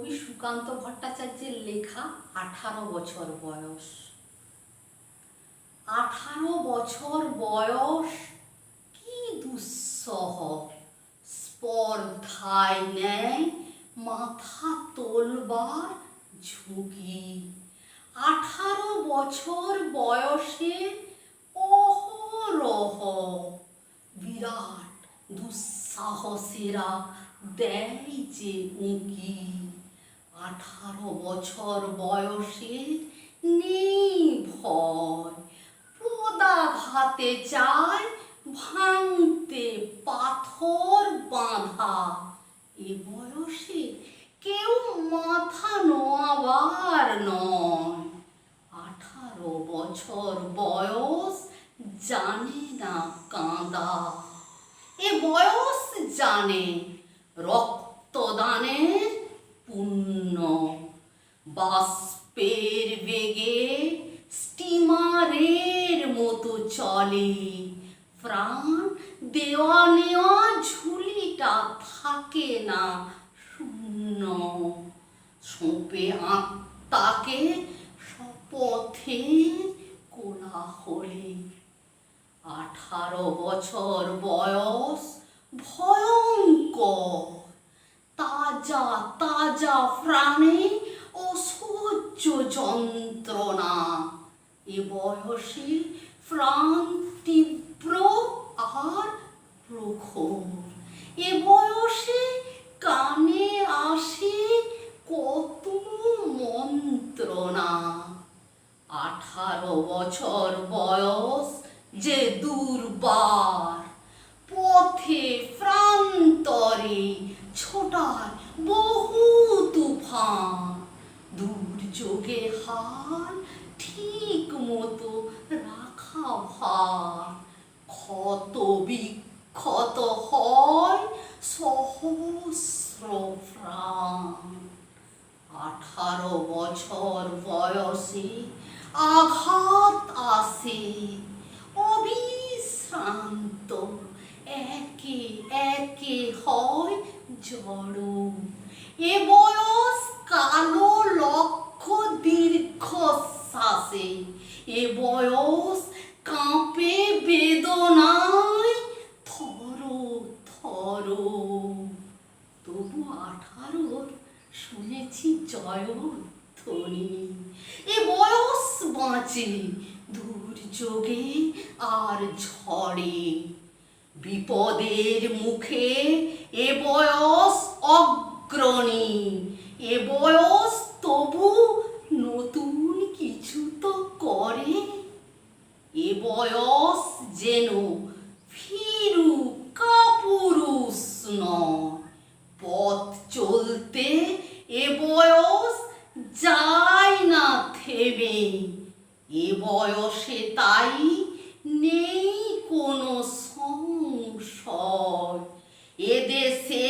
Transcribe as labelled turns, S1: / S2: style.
S1: কবি সুকান্ত ভট্টাচার্যের লেখা 18 বছর বয়স। 18 বছর বয়স কি দুঃসহ, স্পর্ধায় নেয় মাথা তোলবার ঝুঁকি। 18 বছর বয়সে অহরহ বিরাট দুঃসাহসীরা দেয় যে উঁকি। 18 বছর বয়সে নেই ভয়, পদাঘাতে চায় ভাঙতে পাথর বাঁধা। এ বয়সে কেউ মাথা নোয়াবার নয়। 18 বছর বয়স জানে না কাঁদা। এ বয়স জানে রক্তদানের পুণ্য। বাষ্পের বেগে স্টিমারের মতো চলে, প্রাণ দেওয়া নেওয়া ঝুলিটা থাকে না শূন্য। সঁপে আত্মাকে শপথের কোলাহলে। 18 বছর বয়স ভয়ঙ্কর, তাজা তাজা প্রাণে অসহ্য যন্ত্রণা। এ বয়সে প্রাণ তীব্র আর প্রখর। এ বয়সে কানে আসে কত মন্ত্রণা। 18 বছর বয়স যে দুর্বার, পথে প্রান্তরে ছোটায় বহু তুফান। দুর্যোগে হার ঠিক মতো রাখা ভার, ক্ষত বিক্ষত হয় সহস্র প্রাণ। 18 বছর বয়সে আঘাত আসে অবিশ্রান্ত, একে একে হয় জড়। এ বয়স কালো লক্ষ্য দীর্ঘশ্বাসে। এ বয়স কাঁপে বেদনায় থর থর। তবু 18 শুনেছি জয়ধ্বনি। এ বয়স বাঁচে দুর্যোগে আর ঝড়ে। বিপদের মুখে এ বয়স অগ্রণী। এ বয়স তবু নতুন কিছু তো করে। এ বয়স যেন ভীরু কাপুরুষ নয়, পথ চলতে এ বয়স যায় না থেমে। এ বয়সে তাই নেই কোনো সংশয়, এদেশে